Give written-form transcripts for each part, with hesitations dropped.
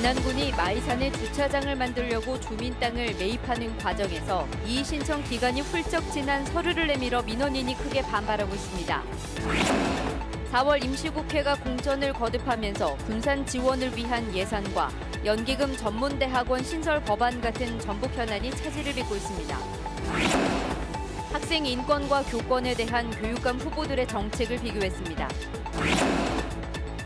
진안군이 마이산에 주차장을 만들려고 주민 땅을 매입하는 과정에서 이의 신청 기간이 훌쩍 지난 서류를 내밀어 민원인이 크게 반발하고 있습니다. 4월 임시국회가 공천을 거듭하면서 군산 지원을 위한 예산과 연기금 전문대학원 신설 법안 같은 전북 현안이 차질을 빚고 있습니다. 학생 인권과 교권에 대한 교육감 후보들의 정책을 비교했습니다.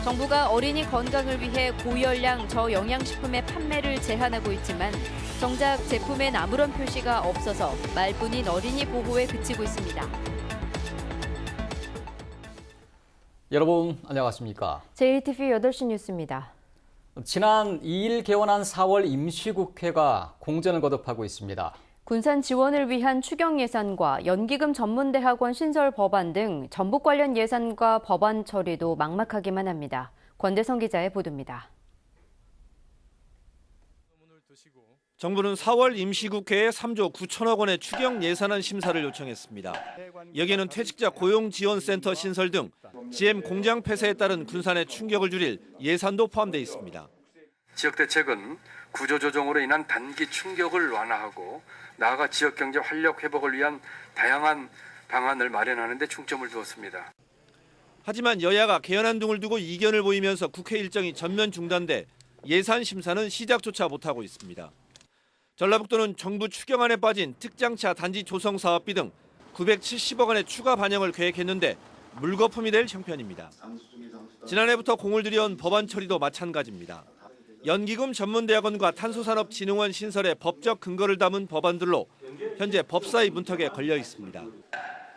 정부가 어린이 건강을 위해 고열량 저영양식품의 판매를 제한하고 있지만 정작 제품엔 아무런 표시가 없어서 말뿐인 어린이 보호에 그치고 있습니다. 여러분 안녕하십니까? JTV 8시 뉴스입니다. 지난 2일 개원한 4월 임시국회가 공전을 거듭하고 있습니다. 군산 지원을 위한 추경 예산과 연기금 전문대학원 신설 법안 등 전북 관련 예산과 법안 처리도 막막하기만 합니다. 권대성 기자의 보도입니다. 정부는 4월 임시국회에 3조 9천억 원의 추경 예산안 심사를 요청했습니다. 여기에는 퇴직자 고용지원센터 신설 등 GM 공장 폐쇄에 따른 군산의 충격을 줄일 예산도 포함되어 있습니다. 지역 대책은 구조조정으로 인한 단기 충격을 완화하고 나아가 지역 경제 활력 회복을 위한 다양한 방안을 마련하는 데 중점을 두었습니다. 하지만 여야가 개헌안 등을 두고 이견을 보이면서 국회 일정이 전면 중단돼 예산 심사는 시작조차 못하고 있습니다. 전라북도는 정부 추경안에 빠진 특장차 단지 조성 사업비 등 970억 원의 추가 반영을 계획했는데 물거품이 될 형편입니다. 지난해부터 공을 들여온 법안 처리도 마찬가지입니다. 연기금 전문대학원과 탄소산업진흥원 신설의 법적 근거를 담은 법안들로 현재 법사위 문턱에 걸려 있습니다.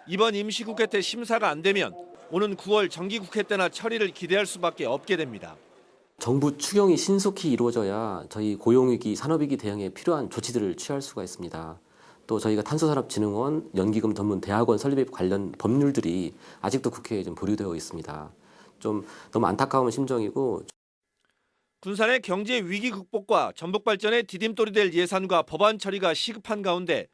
이번 임시국회 때 심사가 안 되면 오는 9월 정기국회 때나 처리를 기대할 수밖에 없게 됩니다. 정부 추경이 신속히 이루어져야 저희 고용위기, 산업위기 대응에 필요한 조치들을 취할 수가 있습니다. 또 저희가 탄소산업진흥원, 연기금 전문대학원 설립 관련 법률들이 아직도 국회에 좀 보류되어 있습니다. 좀 너무 안타까운 심정이고. 군산의 경제 위기 극복과 전북 발전에 디딤돌이 될 예산과 법안 처리가 시급한 가운데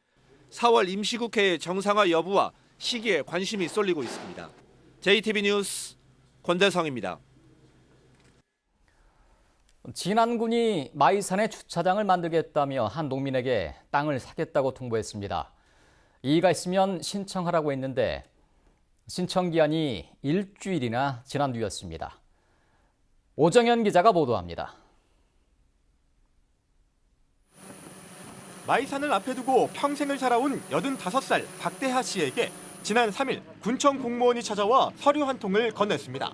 4월 임시국회의 정상화 여부와 시기에 관심이 쏠리고 있습니다. JTB 뉴스 권대성입니다. 진안군이 마이산에 주차장을 만들겠다며 한 농민에게 땅을 사겠다고 통보했습니다. 이의가 있으면 신청하라고 했는데 신청 기한이 일주일이나 지난 뒤였습니다. 오정현 기자가 보도합니다. 마이산을 앞에 두고 평생을 살아온 85살 박대하 씨에게 지난 3일 군청 공무원이 찾아와 서류 한 통을 건넸습니다.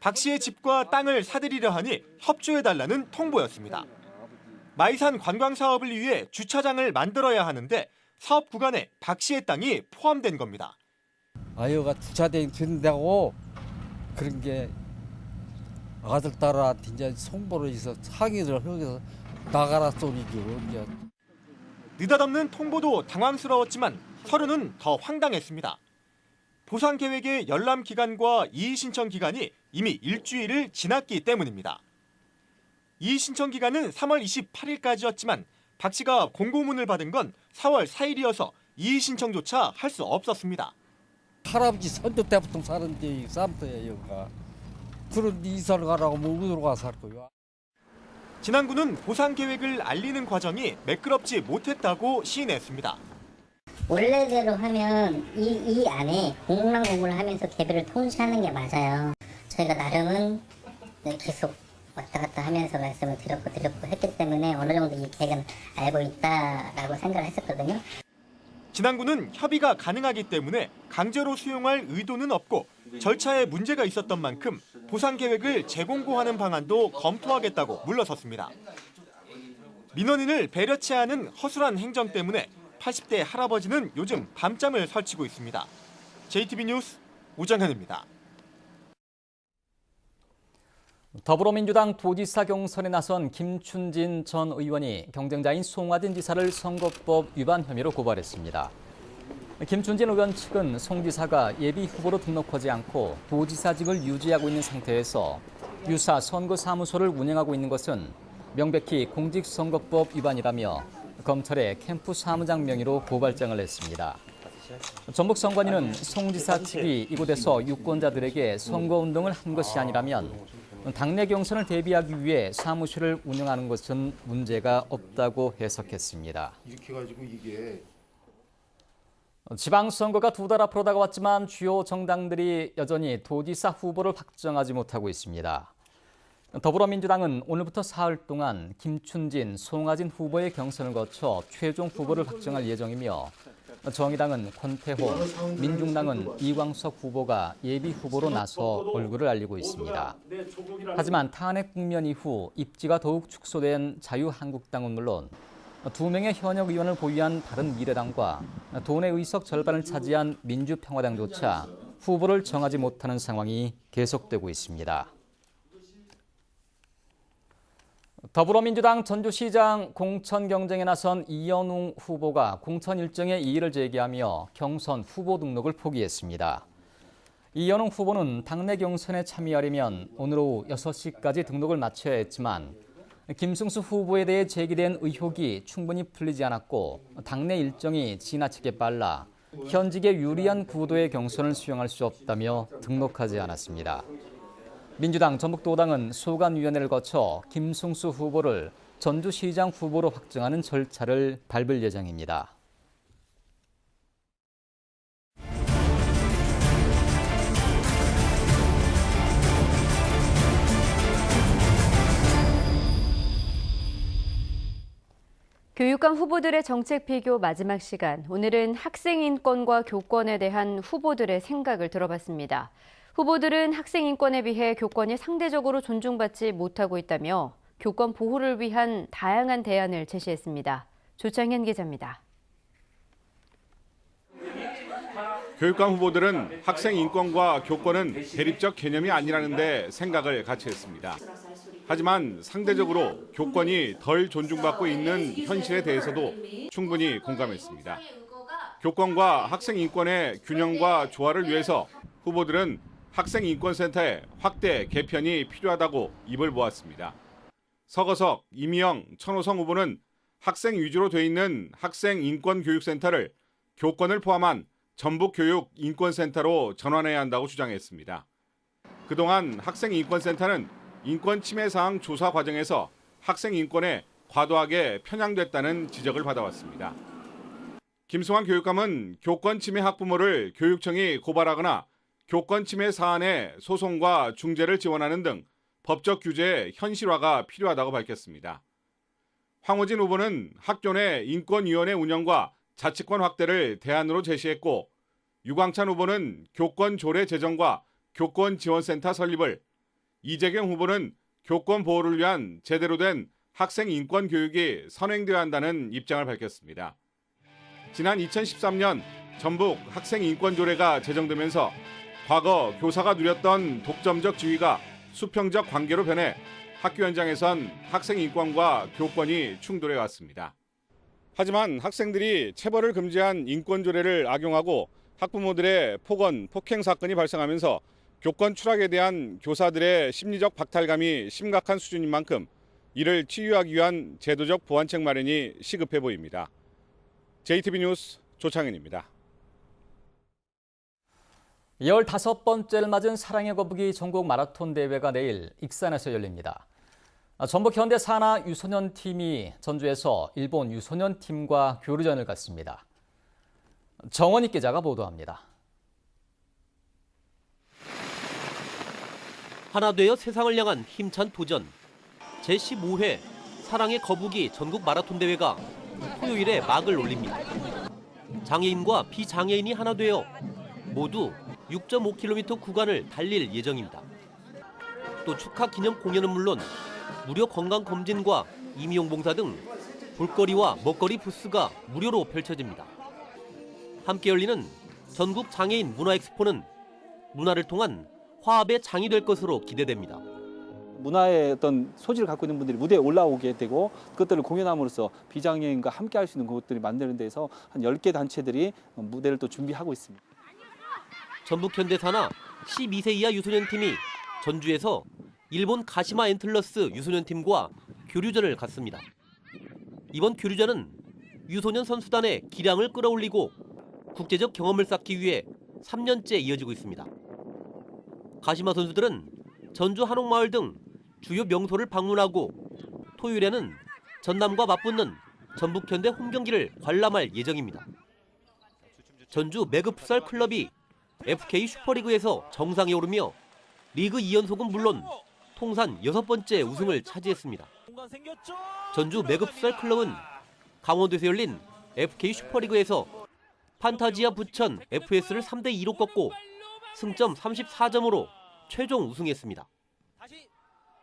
박 씨의 집과 땅을 사들이려 하니 협조해달라는 통보였습니다. 마이산 관광 사업을 위해 주차장을 만들어야 하는데 사업 구간에 박 씨의 땅이 포함된 겁니다. 아유가 주차된다고 그런 게 아들 딸한테 이제 송보를 해서 상의를 하면서 나가라 소리죠. 느닷없는 통보도 당황스러웠지만 서류는 더 황당했습니다. 보상 계획의 열람 기간과 이의 신청 기간이 이미 일주일을 지났기 때문입니다. 이의 신청 기간은 3월 28일까지였지만 박 씨가 공고문을 받은 건 4월 4일이어서 이의 신청조차 할 수 없었습니다. 할아버지 선조 때부터 사는데 쌈터야 여기가. 그런 이사를 가라고 뭐 어디로 가서 할 거야. 진안군은 보상 계획을 알리는 과정이 매끄럽지 못했다고 시인했습니다. 원래대로 하면 이 안에 공공난공부를 하면서 개별을 통지하는 게 맞아요. 저희가 나름은 계속 왔다 갔다 하면서 말씀을 드렸고 했기 때문에 어느 정도 이 계획은 알고 있다라고 생각을 했었거든요. 진안군은 협의가 가능하기 때문에 강제로 수용할 의도는 없고 절차에 문제가 있었던 만큼 보상 계획을 재공고하는 방안도 검토하겠다고 물러섰습니다. 민원인을 배려치 않은 허술한 행정 때문에 80대 할아버지는 요즘 밤잠을 설치고 있습니다. JTB 뉴스 오정현입니다. 더불어민주당 도지사 경선에 나선 김춘진 전 의원이 경쟁자인 송화진 지사를 선거법 위반 혐의로 고발했습니다. 김춘진 의원 측은 송 지사가 예비 후보로 등록하지 않고 도지사직을 유지하고 있는 상태에서 유사 선거사무소를 운영하고 있는 것은 명백히 공직선거법 위반이라며 검찰에 캠프 사무장 명의로 고발장을 냈습니다. 전북 선관위는 송 지사 측이 이곳에서 유권자들에게 선거운동을 한 것이 아니라면 당내 경선을 대비하기 위해 사무실을 운영하는 것은 문제가 없다고 해석했습니다. 이렇게 가지고 이게 지방선거가 2달 앞으로 다가왔지만 주요 정당들이 여전히 도지사 후보를 확정하지 못하고 있습니다. 더불어민주당은 오늘부터 사흘 동안 김춘진, 송하진 후보의 경선을 거쳐 최종 후보를 확정할 예정이며 정의당은 권태호, 민중당은 이광석 후보가 예비 후보로 나서 얼굴을 알리고 있습니다. 하지만 탄핵 국면 이후 입지가 더욱 축소된 자유한국당은 물론 2명의 현역 의원을 보유한 바른미래당과 도내 의석 절반을 차지한 민주평화당조차 후보를 정하지 못하는 상황이 계속되고 있습니다. 더불어민주당 전주시장 공천 경쟁에 나선 이현웅 후보가 공천 일정에 이의를 제기하며 경선 후보 등록을 포기했습니다. 이현웅 후보는 당내 경선에 참여하려면 오늘 오후 6시까지 등록을 마쳐야 했지만 김승수 후보에 대해 제기된 의혹이 충분히 풀리지 않았고 당내 일정이 지나치게 빨라 현직에 유리한 구도의 경선을 수행할 수 없다며 등록하지 않았습니다. 민주당 전북도당은 소관위원회를 거쳐 김승수 후보를 전주시장 후보로 확정하는 절차를 밟을 예정입니다. 교육감 후보들의 정책 비교 마지막 시간. 오늘은 학생 인권과 교권에 대한 후보들의 생각을 들어봤습니다. 후보들은 학생 인권에 비해 교권이 상대적으로 존중받지 못하고 있다며 교권 보호를 위한 다양한 대안을 제시했습니다. 조창현 기자입니다. 교육감 후보들은 학생 인권과 교권은 대립적 개념이 아니라는 데 생각을 같이 했습니다. 하지만 상대적으로 교권이 덜 존중받고 있는 현실에 대해서도 충분히 공감했습니다. 교권과 학생 인권의 균형과 조화를 위해서 후보들은 학생인권센터의 확대 개편이 필요하다고 입을 모았습니다. 서거석, 이미영, 천호성 후보는 학생 위주로 돼 있는 학생인권교육센터를 교권을 포함한 전북교육인권센터로 전환해야 한다고 주장했습니다. 그동안 학생인권센터는 인권 침해 사항 조사 과정에서 학생 인권에 과도하게 편향됐다는 지적을 받아왔습니다. 김승환 교육감은 교권 침해 학부모를 교육청이 고발하거나 교권 침해 사안의 소송과 중재를 지원하는 등 법적 규제의 현실화가 필요하다고 밝혔습니다. 황호진 후보는 학교 내 인권위원회 운영과 자치권 확대를 대안으로 제시했고, 유광찬 후보는 교권 조례 제정과 교권 지원센터 설립을, 이재경 후보는 교권 보호를 위한 제대로 된 학생 인권 교육이 선행되어야 한다는 입장을 밝혔습니다. 지난 2013년 전북 학생 인권 조례가 제정되면서 과거 교사가 누렸던 독점적 지위가 수평적 관계로 변해 학교 현장에선 학생 인권과 교권이 충돌해 왔습니다. 하지만 학생들이 체벌을 금지한 인권 조례를 악용하고 학부모들의 폭언, 폭행 사건이 발생하면서 교권 추락에 대한 교사들의 심리적 박탈감이 심각한 수준인 만큼 이를 치유하기 위한 제도적 보완책 마련이 시급해 보입니다. JTB 뉴스 조창현입니다. 15번째를 맞은 사랑의 거북이 전국 마라톤 대회가 내일 익산에서 열립니다. 전북 현대 산하 유소년 팀이 전주에서 일본 유소년 팀과 교류전을 갖습니다. 정원익 기자가 보도합니다. 하나 되어 세상을 향한 힘찬 도전. 제15회 사랑의 거북이 전국 마라톤 대회가 토요일에 막을 올립니다. 장애인과 비장애인이 하나 되어 모두 6.5km 구간을 달릴 예정입니다. 또 축하 기념 공연은 물론 무료 건강검진과 임의용 봉사 등 볼거리와 먹거리 부스가 무료로 펼쳐집니다. 함께 열리는 전국 장애인 문화엑스포는 문화를 통한 화합의 장이 될 것으로 기대됩니다. 문화의 어떤 소질을 갖고 있는 분들이 무대에 올라오게 되고 그것들을 공연함으로써 비장애인과 함께 할 수 있는 것들이 만드는 데서 한 10개 단체들이 무대를 또 준비하고 있습니다. 전북 현대 산하 12세 이하 유소년 팀이 전주에서 일본 가시마 엔틀러스 유소년 팀과 교류전을 갖습니다. 이번 교류전은 유소년 선수단의 기량을 끌어올리고 국제적 경험을 쌓기 위해 3년째 이어지고 있습니다. 가시마 선수들은 전주 한옥마을 등 주요 명소를 방문하고 토요일에는 전남과 맞붙는 전북현대 홈경기를 관람할 예정입니다. 전주 매그풋살 클럽이 FK 슈퍼리그에서 정상에 오르며 리그 2연속은 물론 통산 6번째 우승을 차지했습니다. 전주 매그풋살 클럽은 강원도에서 열린 FK 슈퍼리그에서 판타지아 부천 FS를 3대2로 꺾고 승점 34점으로 최종 우승했습니다.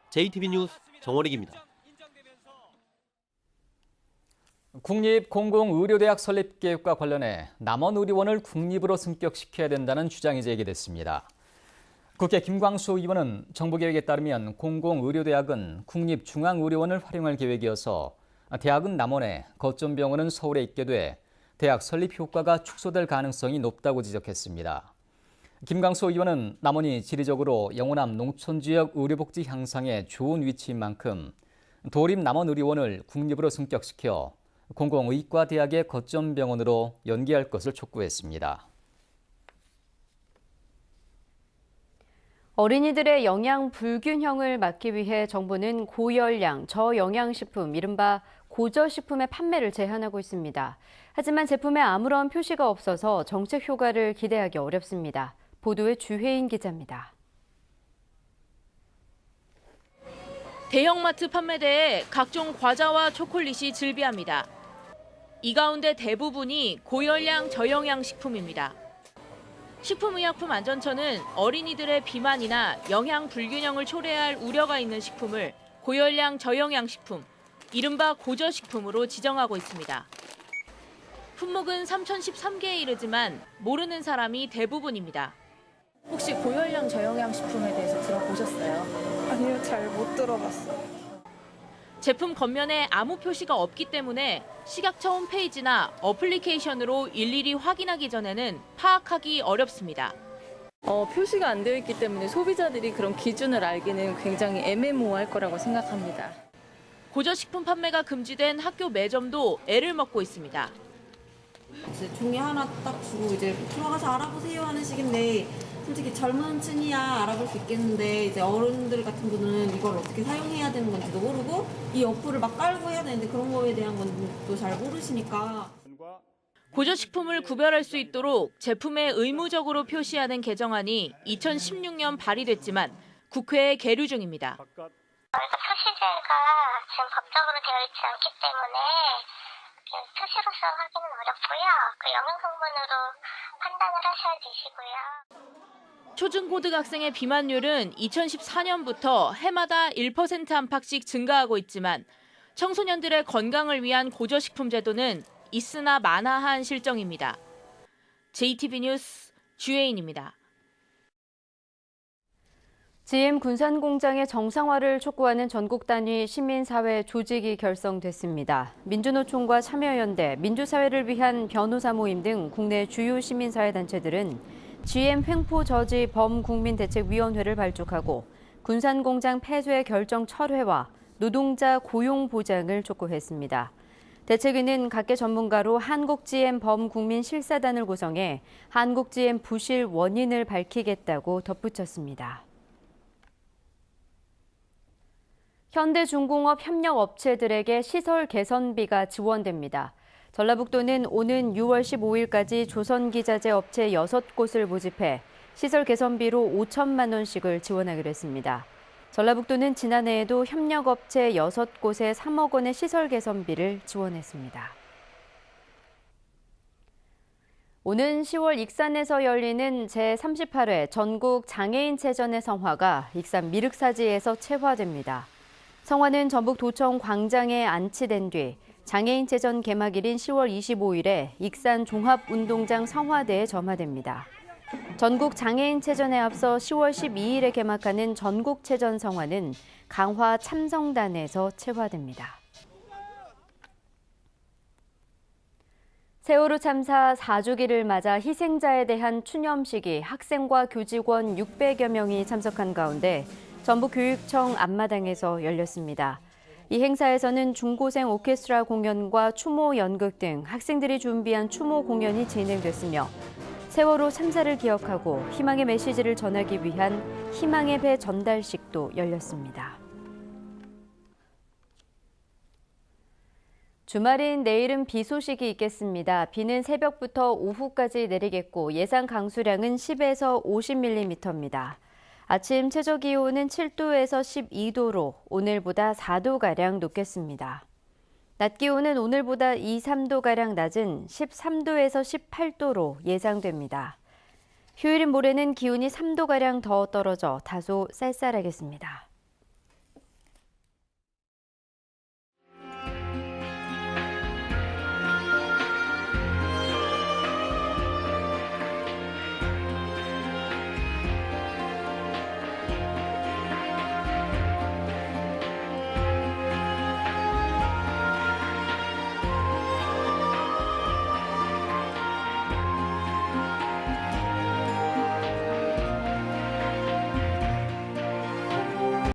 JTB 뉴스 정원익입니다. 국립공공의료대학 설립 계획과 관련해 남원의료원을 국립으로 승격시켜야 된다는 주장이 제기됐습니다. 국회 김광수 의원은 정부 계획에 따르면 공공의료대학은 국립중앙의료원을 활용할 계획이어서 대학은 남원에, 거점병원은 서울에 있게 돼 대학 설립 효과가 축소될 가능성이 높다고 지적했습니다. 김광수 의원은 남원이 지리적으로 영호남 농촌지역 의료복지 향상에 좋은 위치인 만큼 도립 남원의료원을 국립으로 승격시켜 공공의과대학의 거점병원으로 연계할 것을 촉구했습니다. 어린이들의 영양 불균형을 막기 위해 정부는 고열량, 저영양식품, 이른바 고저식품의 판매를 제한하고 있습니다. 하지만 제품에 아무런 표시가 없어서 정책 효과를 기대하기 어렵습니다. 보도에 주혜인 기자입니다. 대형마트 판매대에 각종 과자와 초콜릿이 즐비합니다. 이 가운데 대부분이 고열량 저영양 식품입니다. 식품의약품안전처는 어린이들의 비만이나 영양 불균형을 초래할 우려가 있는 식품을 고열량 저영양 식품, 이른바 고저식품으로 지정하고 있습니다. 품목은 3,013개에 이르지만 모르는 사람이 대부분입니다. 혹시 고열량 저영양 식품에 대해서 들어보셨어요? 아니요, 잘 못 들어봤어요. 제품 겉면에 아무 표시가 없기 때문에 식약처 홈페이지나 어플리케이션으로 일일이 확인하기 전에는 파악하기 어렵습니다. 표시가 안 되어 있기 때문에 소비자들이 그런 기준을 알기는 굉장히 애매모호할 거라고 생각합니다. 고저식품 판매가 금지된 학교 매점도 애를 먹고 있습니다. 종이 하나 딱 주고 이제 들어가서 알아보세요 하는 식인데 솔직히 젊은 층이야 알아볼 수 있겠는데 이제 어른들 같은 분은 이걸 어떻게 사용해야 되는 건지도 모르고 이 어플을 막 깔고 해야 되는데 그런 거에 대한 건 또 잘 모르시니까. 고저식품을 구별할 수 있도록 제품에 의무적으로 표시하는 개정안이 2016년 발의됐지만 국회에 계류 중입니다. 표시제가 지금 법적으로 되어 있지 않기 때문에 표시로서 하기는 어렵고요. 그 영양성분으로 판단을 하셔야 되시고요. 초중고등학생의 비만율은 2014년부터 해마다 1% 안팎씩 증가하고 있지만 청소년들의 건강을 위한 고저식품 제도는 있으나 마나한 실정입니다. JTB 뉴스 주혜인입니다. GM 군산공장의 정상화를 촉구하는 전국 단위 시민사회 조직이 결성됐습니다. 민주노총과 참여연대, 민주사회를 위한 변호사 모임 등 국내 주요 시민사회 단체들은 GM 횡포 저지 범국민대책위원회를 발족하고 군산공장 폐쇄 결정 철회와 노동자 고용 보장을 촉구했습니다. 대책위는 각계 전문가로 한국-GM 범국민 실사단을 구성해 한국-GM 부실 원인을 밝히겠다고 덧붙였습니다. 현대중공업 협력업체들에게 시설 개선비가 지원됩니다. 전라북도는 오는 6월 15일까지 조선기자재 업체 6곳을 모집해 시설 개선비로 5천만 원씩을 지원하기로 했습니다. 전라북도는 지난해에도 협력업체 6곳에 3억 원의 시설 개선비를 지원했습니다. 오는 10월 익산에서 열리는 제38회 전국 장애인체전의 성화가 익산 미륵사지에서 채화됩니다. 성화는 전북도청 광장에 안치된 뒤 장애인체전 개막일인 10월 25일에 익산 종합운동장 성화대에 점화됩니다. 전국 장애인체전에 앞서 10월 12일에 개막하는 전국체전 성화는 강화 참성단에서 채화됩니다. 세월호 참사 4주기를 맞아 희생자에 대한 추념식이 학생과 교직원 600여 명이 참석한 가운데 전북교육청 앞마당에서 열렸습니다. 이 행사에서는 중고생 오케스트라 공연과 추모 연극 등 학생들이 준비한 추모 공연이 진행됐으며 세월호 참사를 기억하고 희망의 메시지를 전하기 위한 희망의 배 전달식도 열렸습니다. 주말인 내일은 비 소식이 있겠습니다. 비는 새벽부터 오후까지 내리겠고 예상 강수량은 10에서 50mm입니다. 아침 최저 기온은 7도에서 12도로 오늘보다 4도가량 높겠습니다. 낮 기온은 오늘보다 2, 3도가량 낮은 13도에서 18도로 예상됩니다. 휴일인 모레는 기온이 3도가량 더 떨어져 다소 쌀쌀하겠습니다.